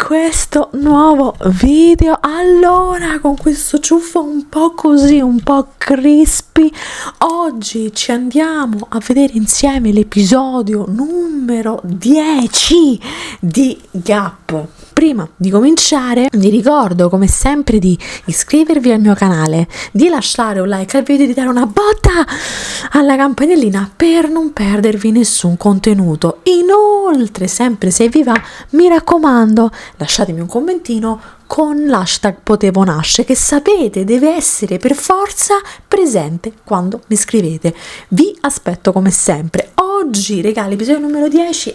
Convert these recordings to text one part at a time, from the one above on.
questo nuovo video. Allora, con questo ciuffo un po' così, un po' crispy, oggi ci andiamo a vedere insieme l'episodio numero 10 di Gap. Prima di cominciare vi ricordo come sempre di iscrivervi al mio canale, di lasciare un like al video e di dare una botta alla campanellina per non perdervi nessun contenuto. Inoltre, sempre se vi va, mi raccomando, lasciatemi un commentino con l'hashtag Potevo Nasce, che sapete deve essere per forza presente quando mi scrivete. Vi aspetto come sempre. Oggi, regà, l'episodio numero 10,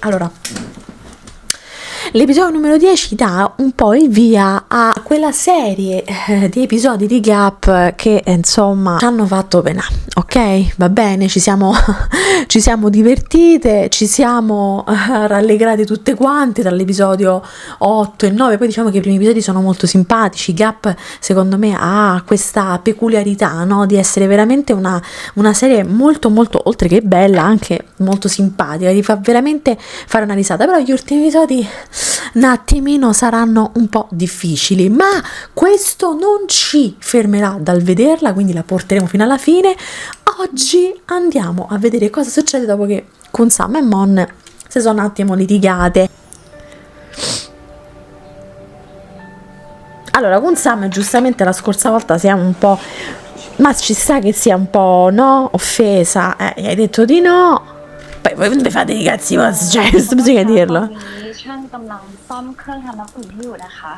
l'episodio numero 10 dà un po' il via a quella serie di episodi di Gap che insomma ci hanno fatto pena, ok? Va bene, ci siamo divertite, ci siamo rallegrate tutte quante dall'episodio 8 e 9, poi diciamo che i primi episodi sono molto simpatici. Gap secondo me ha questa peculiarità, no? Di essere veramente una serie molto molto, oltre che bella, anche molto simpatica, ti fa veramente fare una risata, però gli ultimi episodi un attimino saranno un po' difficili, ma questo non ci fermerà dal vederla, quindi la porteremo fino alla fine. Oggi andiamo a vedere cosa succede dopo che Kunsam e Mon si sono un attimo litigate. Allora, Kunsam giustamente la scorsa volta si è un po', ma ci sta che sia un po', no, offesa, gli hai detto di no, poi voi non fate i cazzi vostri, cioè, bisogna dirlo. ช่างกำลังซ่อมเครื่องทำน้ำอุ่นให้อยู่นะคะ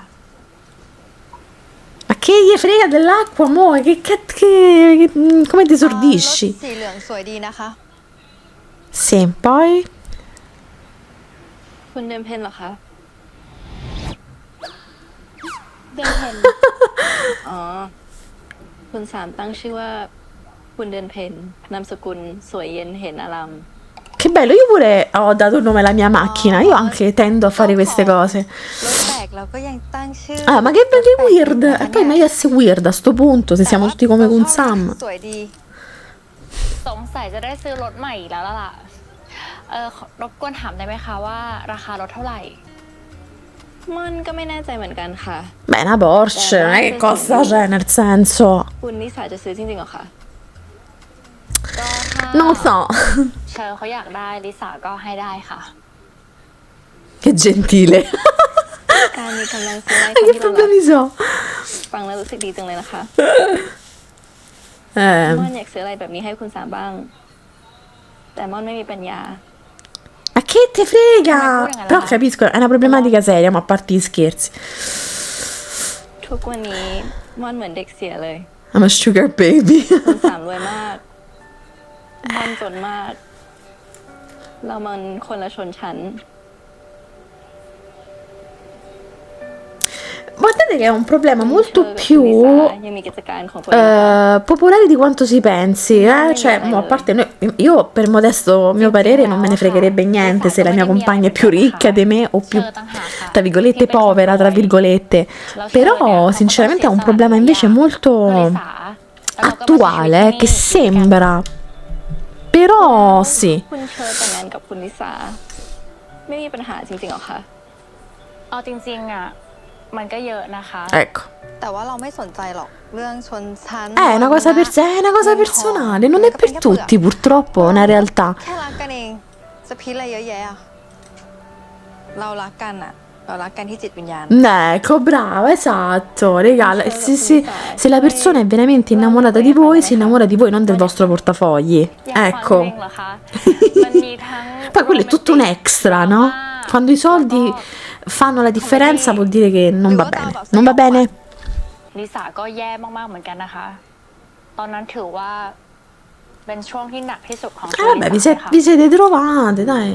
Ma che gli frega dell'acqua, mo? Come ti esordisci? สีเหลืองสวยดีนะคะ Sì, poi คุณเดินเพนเหรอคะ เดินเห็น อ๋อ คุณสามตั้งชื่อว่าคุณเดินเพนนามสกุลสวยเย็นเห็นอาราม che bello, io pure ho dato il nome alla mia macchina, io anche tendo a fare queste cose. รถแตกเราก็ยังตั้งชื่อ Ah, ma che belli weird! E poi meglio essere weird a sto punto, se siamo tutti come Kunsam. สวยดี สงสัยจะได้ซื้อรถใหม่อีกแล้วล่ะรบกวนถามได้ไหมคะว่าราคารถเท่าไหร่ มันก็ไม่แน่ใจเหมือนกันค่ะ Beh, una Porsche, non è che costa, cioè, nel senso... คุณนิสาจะซื้อจริงๆเหรอคะ ก็ถ้า Non lo so. เชอเขาอยากได้ลิซ่าก็ให้ได้ค่ะ Che gentile. การมีกำลังซื้ออะไร Che ที่เรารัก problemi so? ฟังแล้วรู้สึกดีจังเลยนะคะ Eh... ม่อนอยากซื้ออะไรแบบนี้ให้คุณสามบ้าง แต่ม่อนไม่มีปัญญา Ma che te frega? Però capisco, è una problematica seria, ma a parte gli scherzi. ทุกวันนี้ม่อนเหมือนเด็กเสียเลย I'm a sugar baby. คุณสามรวยมากม่อนจนมาก เรามันคนละชนชั้น Guardate che è un problema molto แบบ più คุณนิสายังมีกิจการของตัวเอง popolare di quanto si pensi, cioè, mo, a parte noi, io per modesto mio parere non me ne fregherebbe niente se la mia compagna è più ricca di me o più, tra virgolette, povera, tra virgolette, però sinceramente è un problema invece molto ลิซ่าแล้วเราก็มาใช้ชีวิต attuale, ที่ che นี่ sembra, però sì, คุณเชิญแต่งงานกับคุณนิสาไม่มีปัญหาจริงๆหรอคะ เอาจริงๆอ่ะมันก็เยอะนะคะ ecco. แต่ว่าเราไม่สนใจหรอกเรื่องชนชั้น È una cosa per sé, è una cosa personale, non è per tutti purtroppo, è una realtà. แค่รักกันเองจะพิษอะไรเยอะแยะอะเรารักกันอะเรารักกันที่จิตวิญญาณ Ecco, brava, esatto, regala. Se la persona è veramente innamorata di voi, si innamora di voi, non del vostro portafogli. อยากฟัง Ecco. เพลงเหรอคะมันมีทั้ง Poi quello è tutto un extra, no? Quando i soldi fanno la differenza vuol dire che non va bene. Non va bene? ลิซ่าก็แย่มากๆเหมือนกันนะคะ ตอนนั้นถือว่าเป็นช่วงที่หนักที่สุดของชีวิต Vabbè, ลิซ่าค่ะ vi siete trovate, dai.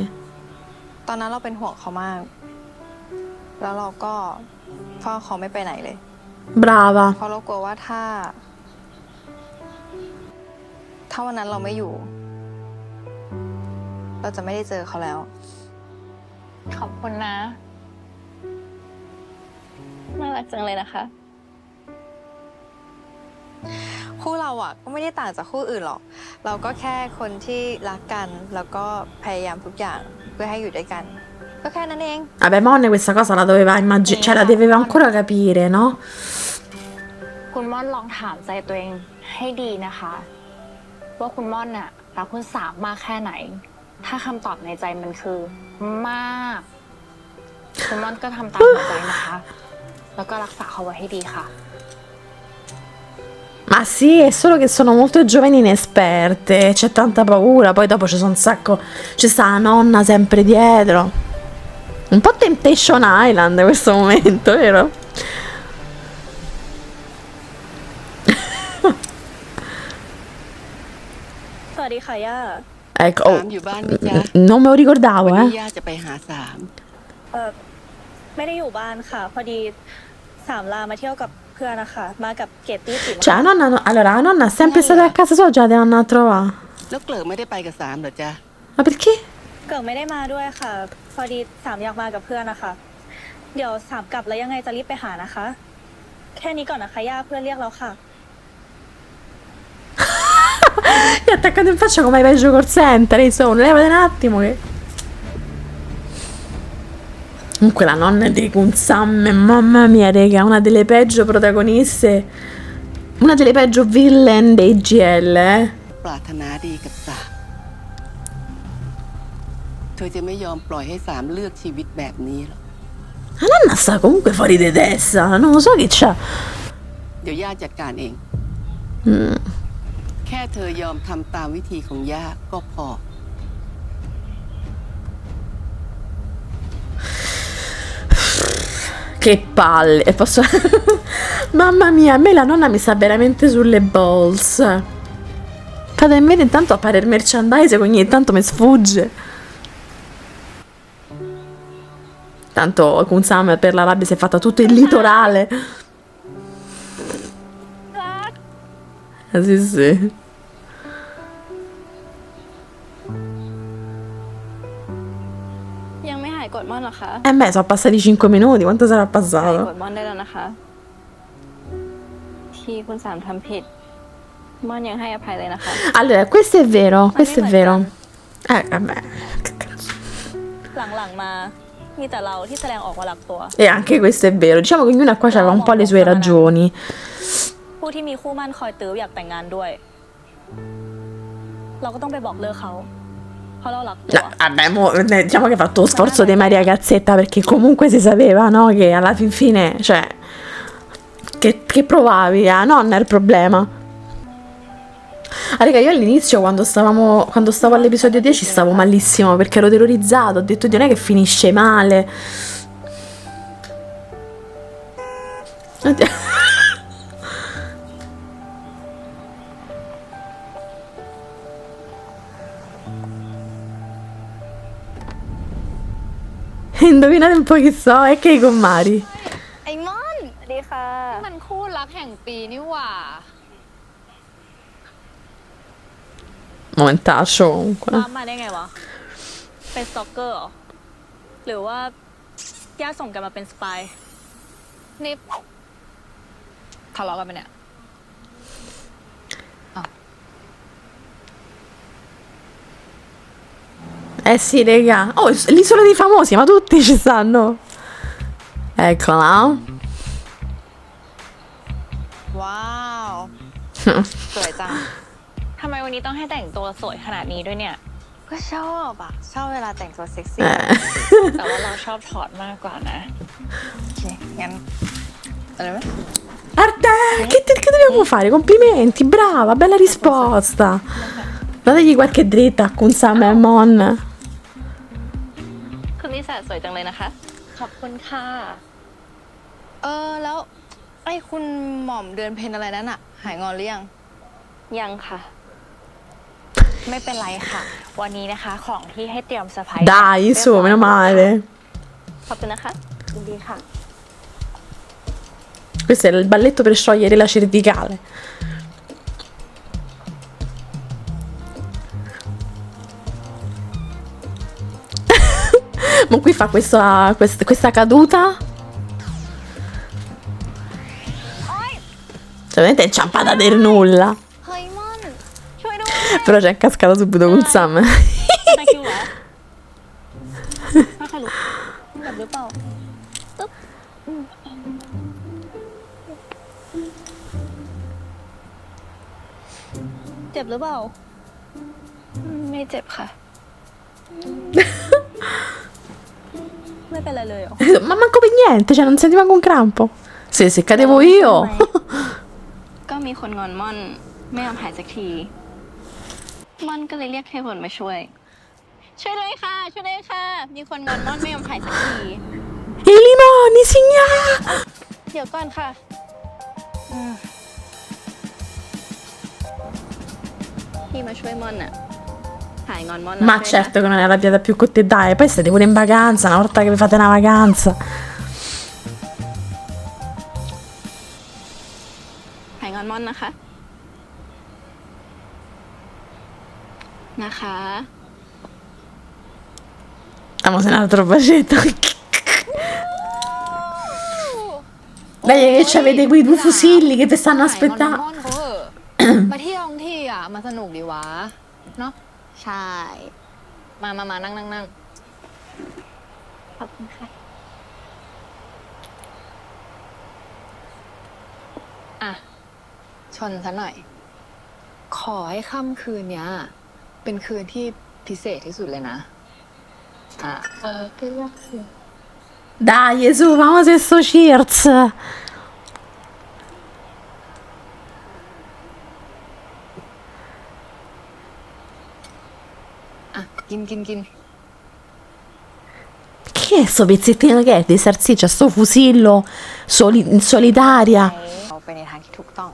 ตอนนั้นเราเป็นห่วงเขามาก แล้วเราก็เฝ้าเขาไม่ไปไหนเลย Brava. เพราะเรากลัวว่าถ้าวันนั้นเราไม่อยู่ เราจะไม่ได้เจอเขาแล้ว ขอบคุณนะ น่ารักจังเลยนะคะ คู่เราอ่ะก็ไม่ได้ต่างจากคู่อื่นหรอก เราก็แค่คนที่รักกันแล้วก็พยายามทุกอย่างเพื่อให้อยู่ด้วยกัน ก็แค่นั้นเอง Vabbè, Monne questa cosa la doveva immaginare, cioè la doveva ancora capire, no? คุณม่อนลองถามใจตัวเองให้ดีนะคะ ว่าคุณม่อนน่ะรักคุณสามมากแค่ไหน ถ้าคำตอบในใจมันคือมาก คุณม่อนก็ทำตามหัวใจนะคะ แล้วก็รักษาเขาไว้ให้ดีค่ะ Ma sì, è solo che sono molto giovani inesperte, c'è tanta paura, poi dopo ci sono un sacco, ci sta la nonna sempre dietro. Un po' Temptation Island questo momento, vero? สวัสดีค่ะย่า Ecco, สามอยู่บ้านไหมจ๊ะ non me lo ricordavo, วันนี้ eh. ย่าจะไปหาสาม ไม่ได้อยู่บ้านค่ะ พอดีสามลามาเที่ยวกับเพื่อนนะคะมากับเกตตี้จิ๋ม Cioè, la nonna, allora, la nonna è sempre stata a casa sua, già la devono andare a trovare. แล้วเกลิกไม่ได้ไปกับสามเหรอจ๊ะ Ma perché? เกิดไม่ได้มาด้วยค่ะ พอดีสามอยากมากับเพื่อนนะคะ เดี๋ยวสามกลับแล้วยังไงจะรีบไปหานะคะ แค่นี้ก่อนนะคะย่าเพื่อนเรียกแล้วค่ะ Gli ha attaccato in faccia come ai peggio call center, insomma, levate un attimo che... Comunque la nonna di Kunsam, mamma mia, raga, una delle peggio protagoniste, una delle peggio villain dei GL, eh. ปรารถนาดีกับสามเธอจะไม่ยอมปล่อยให้สามเลือกชีวิตแบบนี้หรอก La nonna sta comunque fuori di testa, non lo so che c'ha. เดี๋ยวย่าจัดการเอง แค่เธอยอมทำตามวิธีของย่าก็พอ Che palle, e posso... Mamma mia, a me la nonna mi sta veramente sulle balls. Fate in vedo intanto appare il merchandise che ogni tanto mi sfugge. Tanto Kunsam per la rabbia si è fatta tutto il litorale. Ah, sì, sì. ยังไม่หายกดม่อนเหรอคะ Beh, sono passati 5 minuti, quanto sarà หายก passato? ดม่อนได้แล้วนะคะ ที่คุณสามทำผิดม่อนยังให้อภัยเลยนะคะ Allora, questo è vero, questo è vero. Vabbè, che cazzo. หลังๆมามีแต่เราที่แสดงออกว่ารักตัว E anche questo è vero. Diciamo che ognuna qua aveva un po' le sue ragioni. ผู้ที่มีคู่มั่นคอยตื้ออยากแต่งงานด้วย เราก็ต้องไปบอกเลิกเขา เพราะเรารักตัว Vabbè, diciamo che ha fatto lo sforzo di Maria Gazzetta perché comunque si sapeva, no? Che alla fin fine, cioè, che provavi, non è il problema. Ah, raga, io all'inizio quando stavo all'episodio 10 stavo malissimo perché ero terrorizzato, ho detto Dio, non è che finisce male. Oddio. Indovinate un po' chi so, è Kei con Mari. ไอ้ม่อนสวัสดีค่ะ มันคู่รักแห่งปีนี่หว่า Momentaccio comunque. ตามมาได้ไงวะ เป็นสตอกเกอร์เหรอ หรือว่าญาติส่งกันมาเป็นสปาย นี่ทะเลาะกันไปะเนี่ย Eh sì, raga. Oh, l'isola dei famosi, ma tutti ci stanno. Eccola. ว้าว สวยจัง ทำไมวันนี้ต้องให้แต่งตัวสวยขนาดนี้ด้วยเนี่ย ก็ชอบอ่ะ ชอบเวลาแต่งตัวเซ็กซี่ แต่ว่าเราชอบถอดมากกว่านะ โอเค งั้นอะไรไหม Guarda, che dobbiamo fare? Complimenti, brava, bella risposta. Dategli qualche dritta a Kunsam e Mon. คุณนิสาสวยจังเลยนะคะ ขอบคุณค่ะ แล้วไอ้คุณหม่อมเดือนเพ็ญอะไรนั้นอะหายงอนหรือยัง ยังค่ะ ไม่เป็นไรค่ะ วันนี้นะคะ ของที่ให้เตรียมเซอร์ไพรส์ Dai, su, meno male. ขอบคุณนะคะ ยินดีค่ะ Questo è il balletto per sciogliere la cervicale. Ma qui fa questa caduta. Cioè, veramente è inciampata del nulla. เฮ้ยม่อน ช่วยด้วย Però c'è cascata subito con Sam. ตะคิวเหรอถ้าใครรู้ หรือเปล่าตึ๊บเจ็บหรือเปล่า ไม่เจ็บค่ะ ไม่เป็นไรเลยเหรอ Ma manco per niente, cioè non senti manco un crampo. Se cadevo io. ก็มีคนงอนม่อนไม่ยอมหายสักที ม่อนก็เลยเรียกเทพลมาช่วย ช่วยด้วยค่ะ ช่วยด้วยค่ะ มีคนงอนม่อนไม่ยอมหายสักที I limoni, signora! เดี๋ยวก่อนค่ะพี่มาช่วยม่อนอะหายงอนม่อนแล้ว Ma ช่วยนะ certo che non è arrabbiata più con te, dai. Poi state pure in vacanza, una volta che vi fate una vacanza. หายงอนม่อนนะคะ นะคะ Stiamo senando troppo bacetta. Dai, che c'avete quei due fusilli che vi stanno หายงอน aspettando. ม่อนเขาเหอะ มาเที่ยวทั้งที่อ่ะมาสนุกดีวะเนาะ ใช่ มานั่ง ขอบคุณค่ะ อ่ะ ชนซะหน่อย ขอให้ค่ำคืนเนี้ย เป็นคืนที่พิเศษที่สุดเลยนะ อ่ะเป็นว่าคืน Dai, su, famo sto cheers. อ่ะ กิน Che è sto pezzettino che è di salsiccia, sto fusillo solitaria. เอาไปในทางที่ถูกต้อง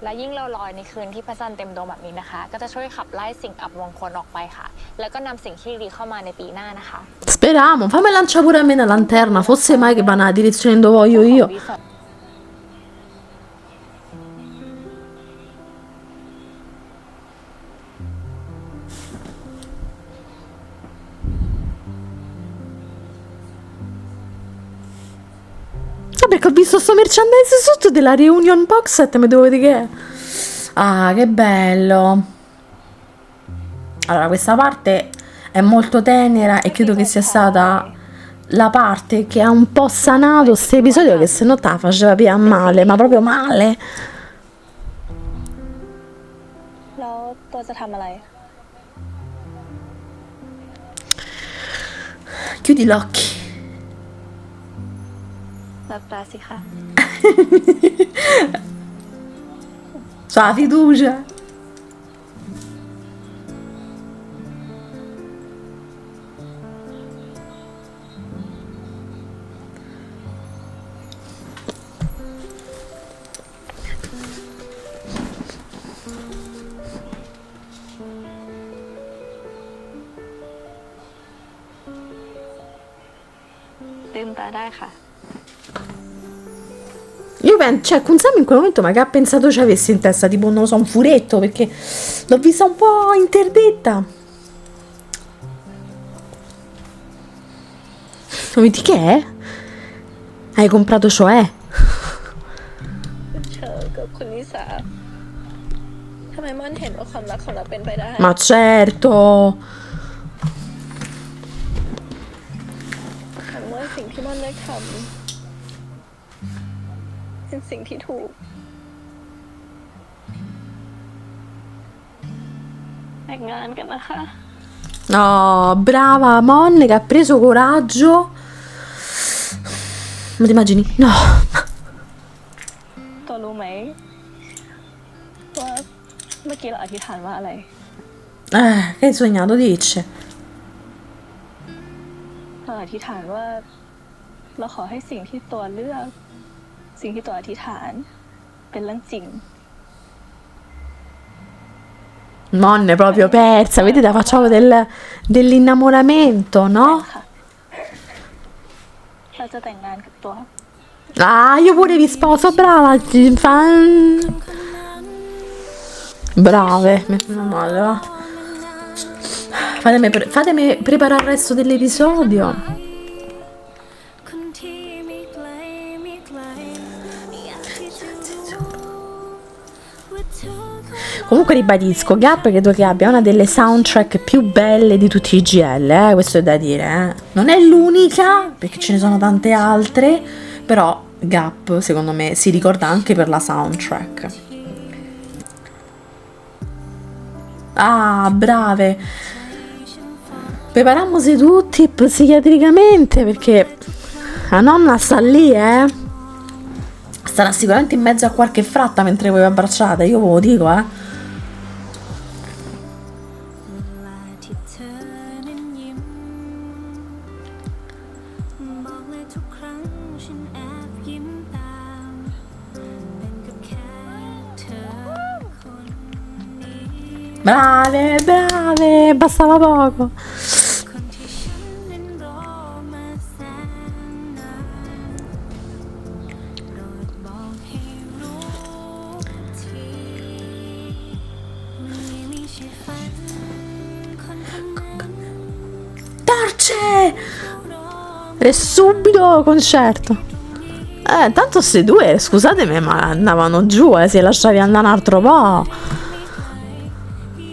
และยิ่งเราลอยในคืนที่พระจันทร์เต็มดวงแบบนี้นะคะ ก็จะช่วยขับไล่สิ่งอับมงคลออกไปค่ะ แล้วก็นำสิ่งที่ดีเข้ามาในปีหน้านะคะ Speriamo, fammi lanciare pure a me una lanterna. Fosse mai che va nella direzione dove voglio io. Perché ho visto sto merchandise sotto della Reunion Box Set, mi devo vedere che è. Ah, che bello. Allora, questa parte è molto tenera e credo che sia stata la parte che ha un po' sanato questo episodio, che se no te la faceva via male, ma proprio male. แล้วตัวจะทำอะไร Chiudi gli occhi. หลับตาสิคะ C'ha la fiducia.ลืมตาได้ค่ะ Io penso, cioè, Kunsami in quel momento, ma che ha pensato ci avesse in testa? Tipo, non lo so, un furetto, perché l'ho vista un po' interdetta. Vedi che è? Hai comprato cioè? เชอกับคุณนิสาทำไมม่อนเห็นว่าความรักของเราเป็นไปได้ Ma certo. แต่เมื่อสิ่งที่ม่อนเลือกทำเป็นสิ่งที่ถูก แต่งงานกันนะคะ No, brava Mon che ha preso coraggio. Ma ti immagini? No. ตัวรู้ไหมว่าเมื่อกี้เราอธิษฐานว่าอะไร Che hai sognato, dice. เราอธิษฐานว่า เราขอให้สิ่งที่ตัวเลือก สิ่งที่ตัวอธิษฐานเป็นเรื่องจริง Mon è proprio persa, vedete, facciamo dell'innamoramento, no? ค่ะ เราจะแต่งงานกับตัว Ah, io pure vi sposo, brava. Brave, meno male, va. Fatemi preparare il resto dell'episodio. คนที่ไม่ไกลอยากที่จะรู้ว่า Comunque ribadisco, Gap credo che abbia una delle soundtrack più belle di tutti i GL, questo è da dire, Non è l'unica, perché ce ne sono tante altre, però Gap secondo me si ricorda anche per la soundtrack. Ah, brave! Prepariamoci tutti psichiatricamente perché la nonna sta lì, Starà sicuramente in mezzo a qualche fratta mentre voi vi abbracciate, io ve lo dico,เวลาที่เธอนั้นยิ้มบอกเลยทุกครั้งฉันแอบยิ้มตามเป็นกับแค่เธอคนนี้ Brave, brave, bastava poco. คนที่ฉันนั้นรอมาแสนนานโปรดบอกให้รู้ทีวันนี้ไม่ใช่ฝันคนคนนั้น Torce! รอ E subito concerto. Tanto queste due, scusatemi, ma andavano giù, si lasciavi andare un altro po'.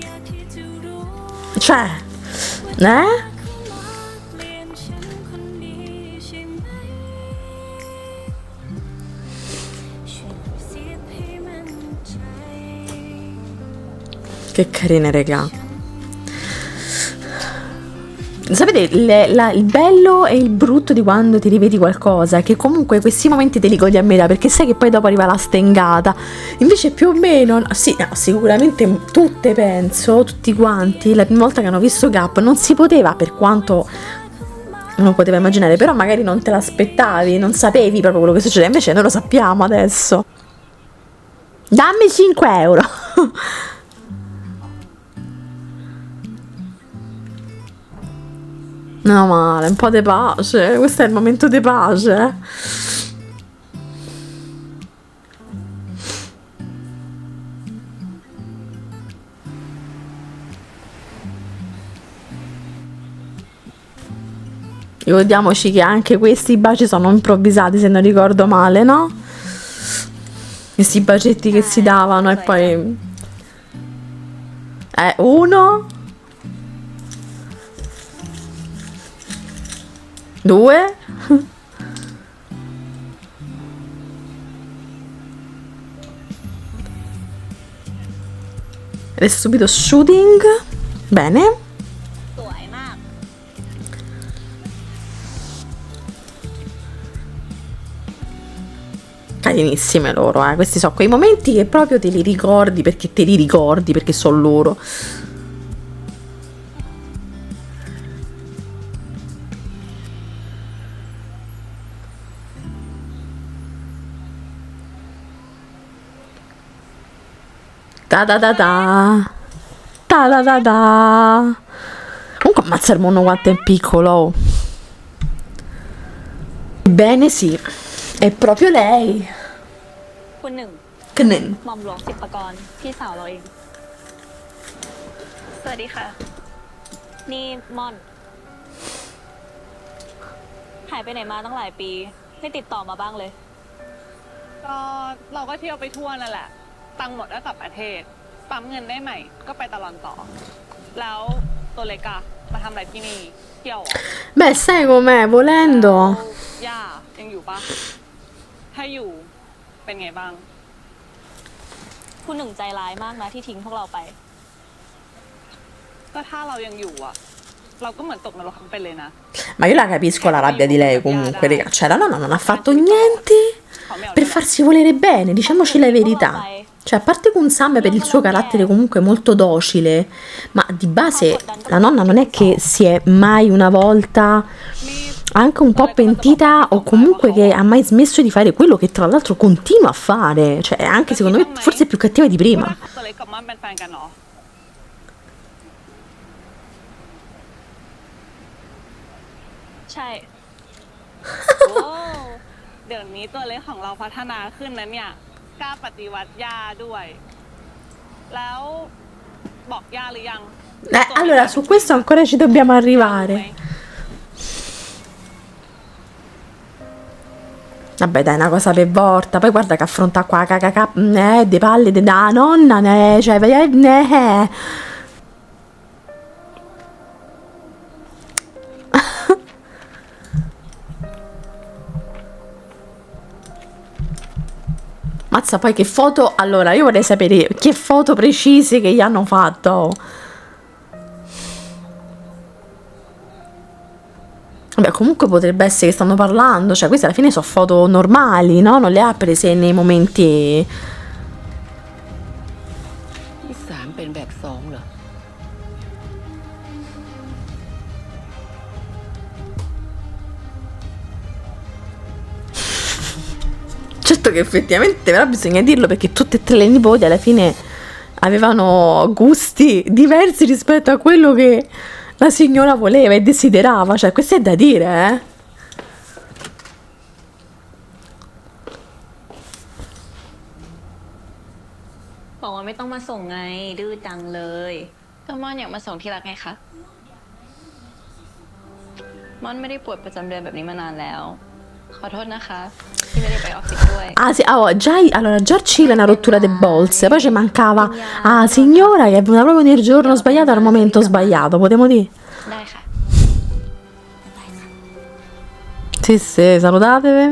อยากที่จะรู้ Cioè, เปลี่ยนฉันคนนี้ใช่ไหมช่วยกระซิบให้มั่นใจ Che carine, raga. Sapete, il bello e il brutto di quando ti rivedi qualcosa è che comunque questi momenti te li godi a metà, perché sai che poi dopo arriva la stengata. Invece più o meno, sì, no, sicuramente tutte penso, tutti quanti, la prima volta che hanno visto Gap non si poteva, per quanto non poteva immaginare, però magari non te l'aspettavi, non sapevi proprio quello che succede, invece noi lo sappiamo adesso. Dammi 5 euro. No male, un po' di pace, questo è il momento di pace. Ricordiamoci che anche questi baci sono improvvisati, se non ricordo male, no? Questi bacetti che si davano e poi... uno... 2 e subito shooting. Bene. สวยมาก Carinissime loro, questi sono quei momenti che proprio te li ricordi perché sono loro. Da da da da. Da da da da. Comunque ammazza il mondo quanto è piccolo. Oh. Bene sì, è proprio lei. คุณหนึ่ง Che ne? หม่อมหลวงสิบประกรณ์พี่สาวเราเอง สวัสดีค่ะ นี่ม่อน หายไปไหนมาตั้งหลายปี ไม่ติดต่อมาบ้างเลย ก็เราก็เที่ยวไปทั่วนั่นแหละ ตังค์หมดก็กลับประเทศ ปั๊มเงินได้ใหม่ ก็ไปตลอดต่อ แล้วตัวเล็กอะมาทำอะไรที่นี่ เที่ยวเหรอ Beh, sai com'è, แล้ว volendo. ย่ายังอยู่ปะถ้าอยู่เป็นไงบ้าง คุณหนึ่งใจร้ายมากนะที่ทิ้งพวกเราไป ก็ถ้าเรายังอยู่อะเราก็เหมือนตกนรกทั้งเป็นเลยนะ Ma io la capisco la rabbia di lei comunque, raga. Cioè, la nonna non ha fatto niente per farsi volere bene, diciamoci la verità. Cioè, a parte con Sam per il suo carattere comunque molto docile, ma di base la nonna non è che si è mai una volta anche un po' pentita o comunque che ha mai smesso di fare quello che tra l'altro continua a fare. Cioè, anche secondo me forse è più cattiva di prima. ตัวเล็กกับม่อนเป็นแฟนกันเหรอ ใช่ โว้วเดี๋ยวนี้ตัวเล็กของเราพัฒนาขึ้นนะเนี่ย กล้าปฏิวัติย่าด้วย แล้วบอกย่าหรือยัง Allora, su questo ancora ci dobbiamo arrivare. Vabbè, dai, una cosa per volta. Poi guarda che affronta qua, de palle da nonna, cioè, Mazza, poi che foto. Allora, io vorrei sapere che foto precise che gli hanno fatto. Vabbè, comunque potrebbe essere che stanno parlando. Cioè, queste alla fine sono foto normali, no? Non le ha prese nei momenti. ที่สามเป็นแบบสองเหรอ Certo che effettivamente, però bisogna dirlo perché tutte e tre le nipoti alla fine avevano gusti diversi rispetto a quello che la signora voleva e desiderava. Cioè, questo è da dire, eh? บอกว่าไม่ต้องมาส่งไงดื้อจังเลย ก็ม่อนอยากมาส่งที่รักไงคะ ม่อนไม่ได้ปวดประจำเดือนแบบนี้มานานแล้ว ขอโทษนะคะ ที่ไม่ได้ไปออฟฟิศด้วย Ah, sì, allora già c'era una rottura de bolse, poi ci mancava signora che è venuta proprio nel giorno sbagliato al momento sbagliato, potremmo dire. ได้ค่ะ Sì, salutatevi.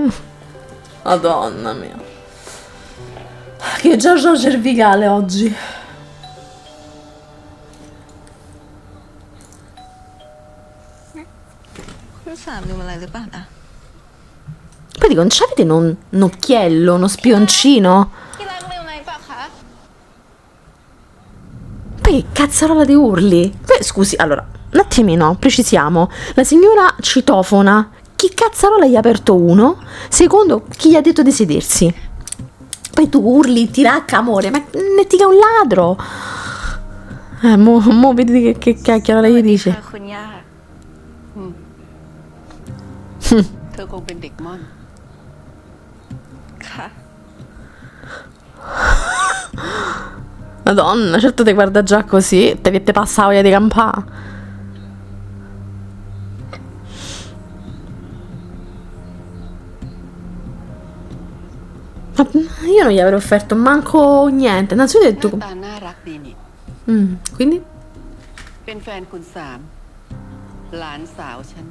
Madonna mia. Che già c'ho cervicale oggi. คุณสามลืมอะไรหรือเปล่านะ Poi dico, non c'avete un occhiello, uno spioncino? ที่รักลืมอะไรเปล่าคะ Poi che cazzarola di urli? Poi, scusi, allora, un attimino, precisiamo. La signora citofona, chi cazzarola gli ha aperto uno? Secondo, chi gli ha detto di sedersi? Poi tu urli, tiracca, amore, ma ne tira un ladro. Mo vedi che chiacchiera gli dice. ค่ะคุณย่า เธอคงเป็นเด็กม่อน ค่ะ Madonna, certo ti guarda già così, te passa voglia di campà. Ma io non gli avrei offerto manco niente. Innanzitutto ho หน้า detto. ตาน่ารักดีนี่ Quindi? เป็นแฟนคุณสาม หลานสาวฉัน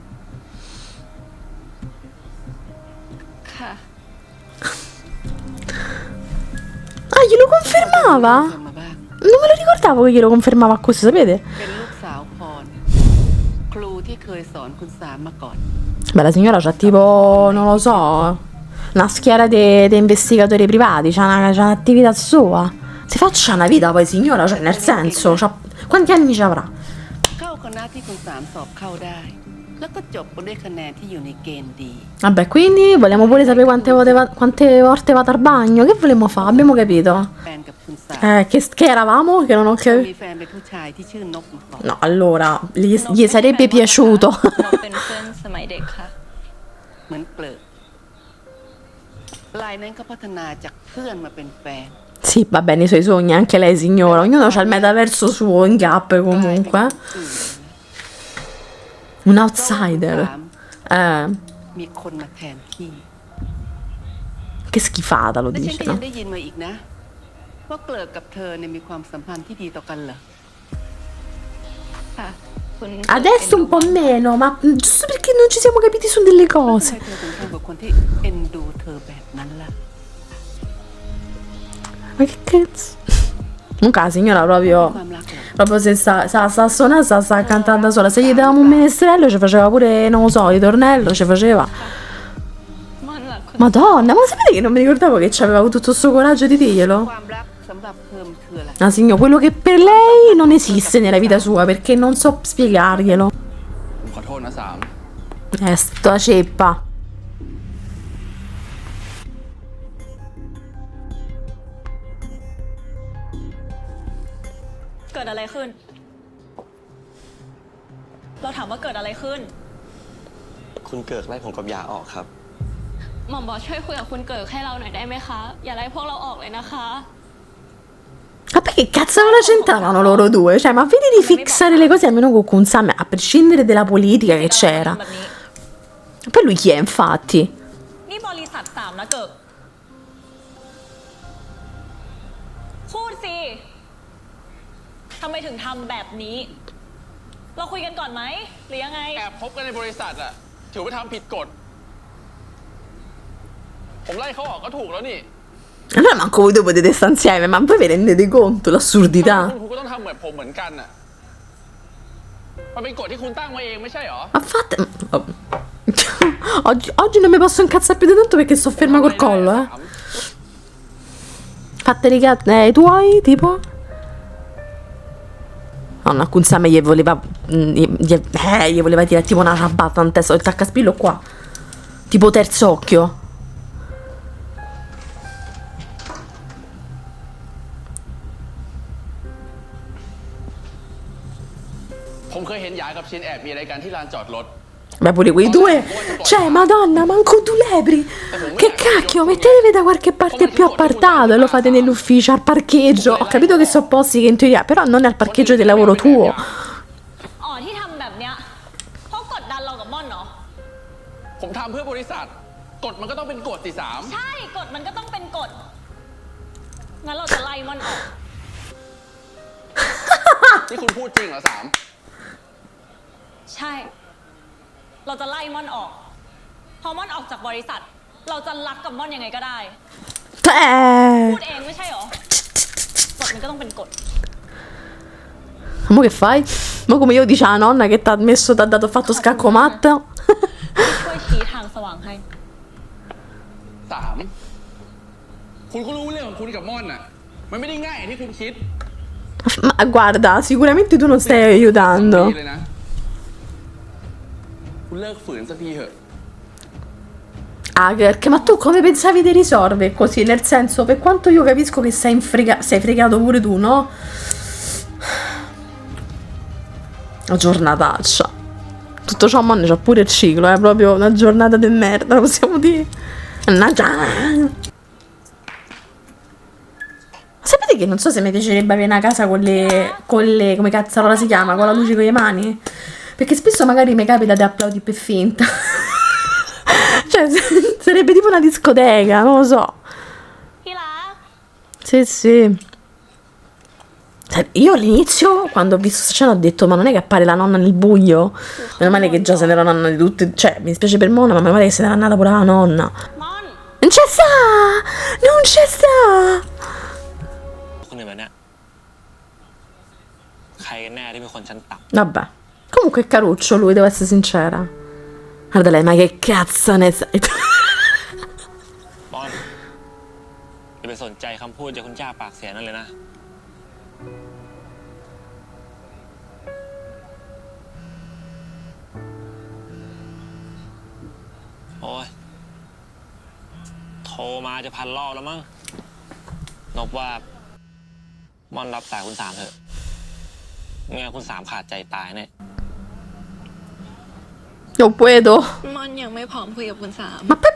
ค่ะ Ah, glielo confermava? ทำมาบ้าง Non me lo ricordavo che glielo confermava così, sapete? เป็นลูกสาวพร ครูที่เคยสอนคุณสามมาก่อน Beh, la signora c'ha tipo, non lo so, una schiera di investigatori privati, c'ha un'attività sua. Si faccia una vita poi, signora, cioè nel senso, quanti anni ci avrà? เข้าคณะที่คุณสามสอบเข้าได้ แล้วก็จบด้วยคะแนนที่อยู่ในเกณฑ์ดี Vabbè, quindi vogliamo pure sapere quante volte vado al bagno. Che vogliamo fare? Abbiamo capito. แฟนกับคุณสาม Che eravamo? Che non ho เธอ capito. มีแฟนเป็นผู้ชายที่ชื่อนกมาก่อน No, allora, gli sarebbe piaciuto. เราเป็นเพื่อนสมัยเด็กค่ะ เหมือนเกลิกลายนั้นก็พัฒนาจากเพื่อนมาเป็นแฟน Sì, va bene, i suoi sogni, anche lei, signora. Ognuno ha il metaverso suo in gap comunque. Un outsider. มีคนมาแทนที่ Che schifata lo และฉัน dice, ก็ยั no? งได้ยินมาอีกนะ ว่าเกลิกกับเธอเนี่ยมีความสัมพันธ์ที่ดีต่อกันเหรอ ค่ะ คุณ Adesso un po' meno, ma giusto perché non ci siamo capiti su delle ทำ cose. ไมเธอถึงทำกับคนที่เอ็นดูเธอแบบนั้นล่ะ Ma che cazzo? Comunque la signora ความ proprio Mm. รักเหรอ proprio se sta a suonare, sta cantando da sola. Se gli davamo un menestrello ci faceva pure, non lo so, ritornello ci faceva. ม่อนรักคุณ Madonna, ma sapete che non mi ricordavo che c'aveva tutto sto coraggio di dirglielo? ความรักสำหรับเธอมันคืออะไร Ah, signor, quello che per lei non esiste nella vita sua perché non so spiegarglielo. ผมขอโทษนะสาม Sta ceppa. เกิดอะไรขึ้น เราถามว่าเกิดอะไรขึ้น คุณเกิดไล่ผมกับยาออกครับ หม่อมบอกช่วยคุยกับคุณเกิดให้เราหน่อยได้ไหมคะ อย่าไล่พวกเราออกเลยนะคะ Ma perché cazzo non la c'entravano loro due? Cioè, ma vedi di fissare le cose almeno con Kunsam, a prescindere dalla politica che c'era. แบบนี้ Poi lui chi è, infatti? นี่บริษัท3นะเกิกพูดสิทำไมถึงทำแบบนี้ เราคุยกันก่อนไหมหรือยังไง แอบพบกันในบริษัทอะถือว่าทำผิดกฎ ผมไล่เขาออกก็ถูกแล้วนี่ Allora manco voi due potete stare insieme, ma voi vi rendete conto ทำไม l'assurdità? คุณก็ต้องทำเหมือนผมเหมือนกันอะมันเป็นกฎที่คุณตั้งมาเองไม่ใช่เหรอ Ma fate... oggi non mi posso incazzare più di tanto perché sto ferma col collo, eh. Fate i cazzi i tuoi, tipo? No, no, alcun same gli voleva... gli voleva tirare tipo una ciabatta in testa, il taccaspillo qua. Tipo terzo occhio. ผมเคยเห็นหยายกับชินแอบมีอะไรกันที่ลานจอดรถ Beh, pure quei due. Cioè, madonna, manco tu lebri. Che cacchio, mettetevi da qualche parte più appartato e lo fate nell'ufficio, al parcheggio. Ho capito che sono posti che in teoria, però non è al parcheggio del lavoro tuo. อ๋อที่ทำแบบเนี้ยเพราะกดดันเรากับม่อนเนาะ ผมทำเพื่อบริษัท กฎมันก็ต้องเป็นกฎสิสาม ใช่กฎมันก็ต้องเป็นกฎงั้นเราจะไล่ม่อนออก นี่คุณพูดจริงเหรอสาม ใช่ เราจะไล่ม่อนออก พอม่อนออกจากบริษัท เราจะรักกับม่อนยังไงก็ได้ พูดเองไม่ใช่หรอกฎมันก็ต้องเป็นกฎ Ma che fai? Ma come io dice la nonna che t'ha messo, t'ha dato fatto scacco matto? ช่วยชี้ทางสว่างให้ สามคุณก็รู้เรื่องของคุณกับม่อนน่ะ มันไม่ได้ง่ายอย่างที่คุณคิด Ma guarda, sicuramente tu non stai aiutando. ดีเลยนะ คุณเลิกฝืนสักทีเถอะ Hacker, ma tu come pensavi di risolvere così? Nel senso, per quanto io capisco che sei fregato pure tu, no? Una giornataccia. Tutto ciò, man, c'ha pure il ciclo, è proprio una giornata di merda, possiamo dire. Mannaggia. Sapete che non so se mi piacerebbe avere una casa con le come cazzarola si chiama, con la luce con le mani? Perché spesso magari mi capita di applaudire per finta. Cioè, sarebbe tipo una discoteca, non lo so. ที่รัก Sì, sì. Io all'inizio, quando ho visto questa scena, ho detto: ma non è che appare la nonna nel buio? Meno male che già se n'era la nonna di tutte. Cioè, mi dispiace per Mona, ma meno male che se n'era andata pure la nonna. ม่อน Non c'è sta! Non c'è sta! คนอื่นแบบเนี้ยใครกันแน่ที่เป็นคนชั้นต่ Vabbè. Comunque è caruccio lui, devo essere sincera. Guarda lei, ma che cazzo ne sai? ำบอลอย่าไปสนใจคำพูดจากคุณย่าปากเสียนั่นเลยนะ โอ้ยโทรมาจะ1,000 รอบแล้วมั้งนบว่าม่อนรับสายคุณสามเถอะไม่งั้นคุณสามขาดใจตายแน่ Non puedo. ม่อนยังไม่พร้อมคุยกับคุณสาม Ma poi,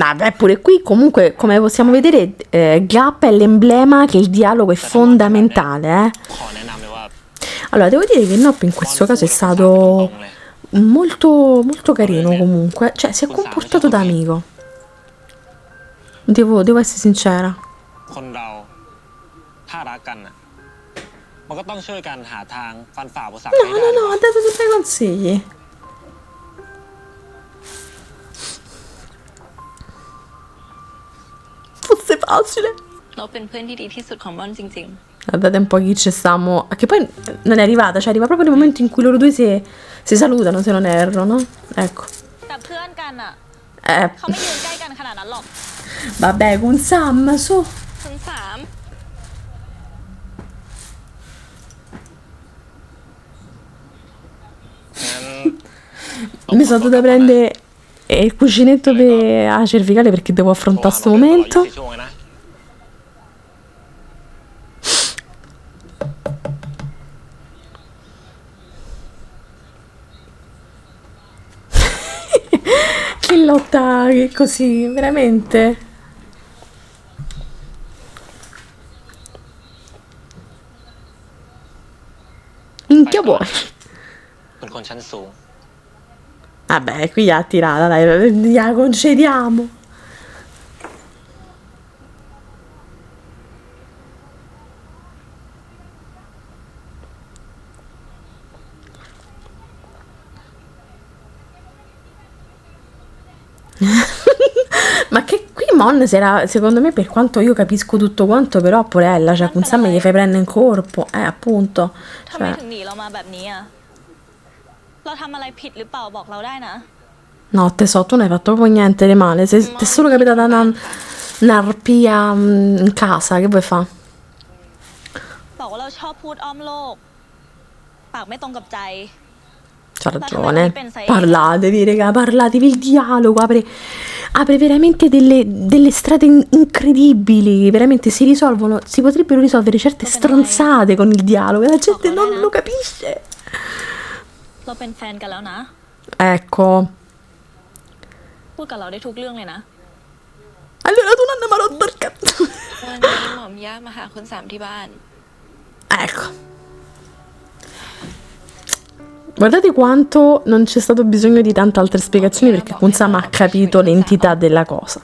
no, beh, pure qui comunque, come possiamo vedere, Gap è l'emblema che il dialogo è fondamentale, eh. ขอแนะนำเลยว่า Allora, devo dire che Nopp in questo caso è stato molto, molto carino comunque. Cioè, si è comportato da amico. Devo essere sincera. คนเราถ้ารักกันน่ะมันก็ต้องช่วยกันหาทางฟันฝ่าอุปสรรค No, ให้ได้ no, no, ha dato dei bei consigli. Fosse facile. เราเป็นเพื่อนที่ดีที่สุดของม่อนจริง Guardate un po' chi ci stiamo. Che poi non è arrivata, cioè arriva proprio nel momento in cui loro due si salutano, se non erro, no? Ecco. แต่เพื่อนกันอ่ะ Eh, เขาไม่ยืนใกล้กันขนาดนั้นหรอก vabbè, con Sam, su. ๆคุณสาม งั้น Mi sono dovuta prendere il cuscinetto per la cervicale perché devo affrontare sto momento. 24 ชั่วโมงนะ Che lotta che così, veramente. Minchia vuoi? เป็นคนชั้นสูง Vabbè, qui ha tirata, dai, la concediamo. Mon secondo me, per quanto io capisco tutto quanto, però porella, cioè Kun Sam gli fai prendere in corpo, appunto. ทำไม Cioè, ถึงหนีเรามาแบบนี้อ่ะ เราทำอะไรผิดหรือเปล่าบอกเราได้นะ no, tesoro, tu non hai fatto proprio niente di male, ti è solo capitata un'arpia in casa, che vuoi fare? บอกว่าเราชอบพูดอ้อมโลก ปากไม่ตรงกับใจ C'ha ragione. Parlatevi, raga, parlatevi, il dialogo apre veramente delle strade incredibili, veramente si potrebbero risolvere certe stronzate con il dialogo e la gente non lo capisce. เราเป็นแฟนกันแล้วนะ Ecco. พูดกับเราได้ทุกเรื่องเลยนะ Allora tu non mi hai rotto il cazzo. วันนี้หม่อมย่ามาหาคุณสามที่บ้าน Ecco. Guardate quanto non c'è stato bisogno di tante altre spiegazioni perché Kun Sam ha capito l'entità della cosa.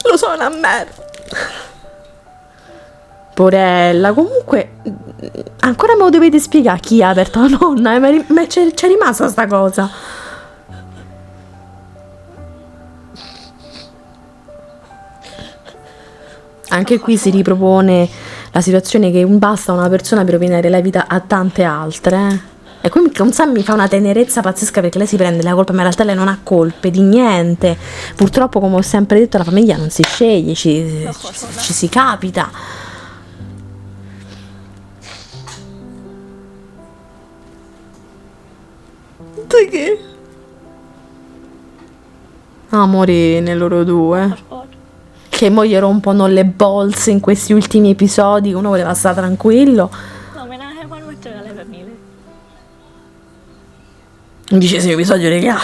Lo so, è una merda. Porella, comunque ancora me lo dovete spiegare chi ha aperto la nonna, ma c'è rimasta sta cosa. Anche qui si ripropone la situazione che basta una persona per rovinare la vita a tante altre. E qui Kun Sam mi fa una tenerezza pazzesca perché lei si prende la colpa, ma in realtà lei non ha colpe di niente. Purtroppo, come ho sempre detto, la famiglia non si sceglie, ci si capita. Che? Amorine loro due. Che mo gli rompono le bolse in questi ultimi episodi. Uno voleva stare tranquillo. เราไม่น่าให้ม่อนมาเจออะไรแบบนี้เลย Undicesimo episodio, raga.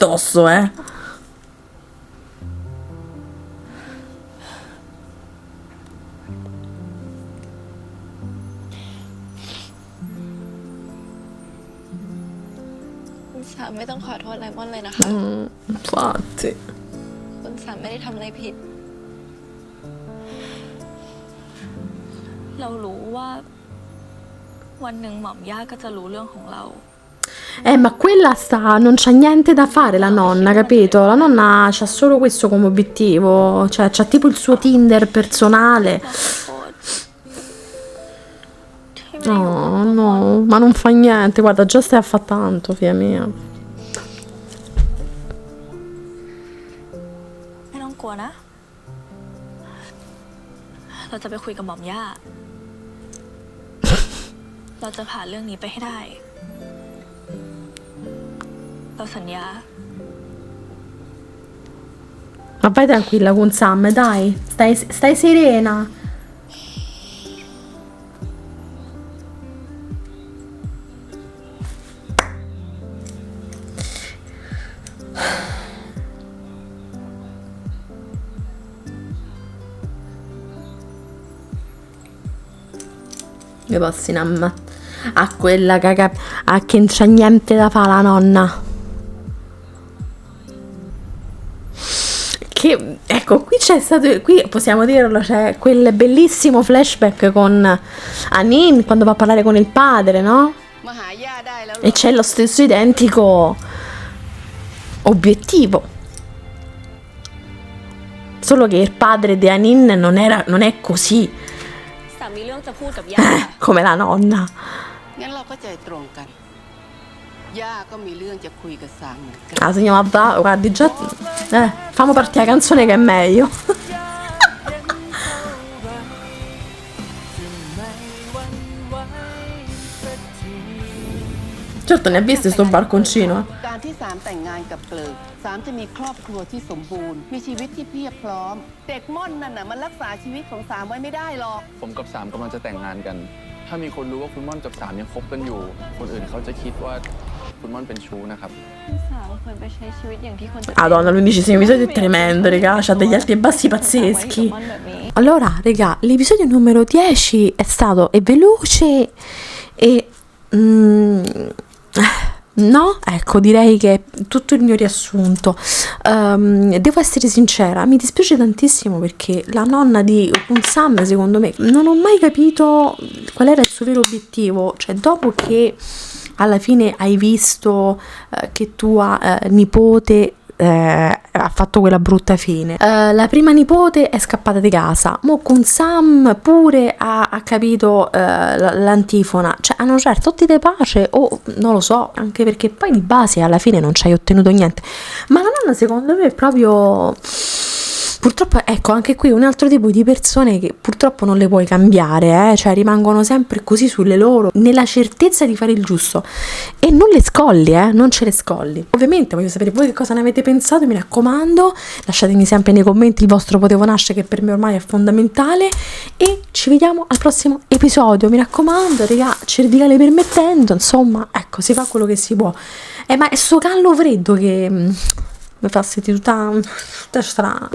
Tosto,คุณสามไม่ต้องขอโทษไลมอนเลยนะคะ Infatti. คุณสามไม่ได้ทำอะไรผิด เรารู้ว่า วันหนึ่งหม่อมย่าก็จะรู้เรื่องของเรา Ma quella non c'ha niente da fare la nonna, capito? La nonna c'ha solo questo come obiettivo, cioè c'ha tipo il suo Tinder personale. No, no, ma non fa niente, guarda, già stai a fa tanto, figlia mia. ไม่ต้องกลัวนะ เราจะไปคุยกับหม่อมย่า เราจะผ่านเรื่องนี้ไปให้ได้ เราสัญญา Ma vai tranquilla con Sam, dai, stai serena. Mi passi a quella a che non c'è niente da fare la nonna. Che ecco, qui possiamo dirlo, c'è quel bellissimo flashback con Anin quando va a parlare con il padre, no? E c'è lo stesso identico obiettivo. Solo che il padre di Anin non è così สามีเรื่องจะพูดกับย่า come la nonna. งั้นเราก็ใจตรงกัน ย่าก็มีเรื่องจะคุยกับสางเหมือนกัน Ah, segniamo guardi già. Fammo partire la canzone che è meglio. Certo, ne ha visto sto barconcino. การที่สามแต่งงานกับเกลิกสามจะมีครอบครัวที่สมบูรณ์ มีชีวิตที่เพียบพร้อม เด็กม่อนนั่นน่ะมันรักษาชีวิตของสามไว้ไม่ได้หรอก ผมกับสามกำลังจะแต่งงานกัน ถ้ามีคนรู้ว่าคุณม่อนกับสามยังคบกันอยู่ คนอื่นเขาจะคิดว่าคุณม่อนเป็นชู้นะครับ คุณสาม ควรไปใช้ชีวิตอย่างที่ควรจะ Madonna, l'11° episodio è tremendo, raga, c'ha degli alti e bassi pazzeschi. Allora, raga, l'episodio numero 10 è stato veloce e no, ecco, direi che è tutto il mio riassunto. Devo essere sincera, mi dispiace tantissimo perché la nonna di Kun-sam, secondo me, non ho mai capito qual era il suo vero obiettivo. Cioè, dopo che alla fine hai visto che tua nipote ha fatto quella brutta fine, la prima nipote è scappata di casa, mo Kun-sam pure ha capito l'antifona, cioè hanno certo tutti di pace o non lo so, anche perché poi di base alla fine non ci hai ottenuto niente, ma la nonna secondo me è proprio... Purtroppo, ecco, anche qui un altro tipo di persone che purtroppo non le puoi cambiare, cioè rimangono sempre così sulle loro, nella certezza di fare il giusto. E non le scolli, non ce le scolli. Ovviamente voglio sapere voi che cosa ne avete pensato, mi raccomando, lasciatemi sempre nei commenti il vostro potevo nascere, che per me ormai è fondamentale, e ci vediamo al prossimo episodio, mi raccomando, raga, cervicale permettendo, insomma, ecco, si fa quello che si può. Ma è sto callo freddo che mi fa sentire tutta strana.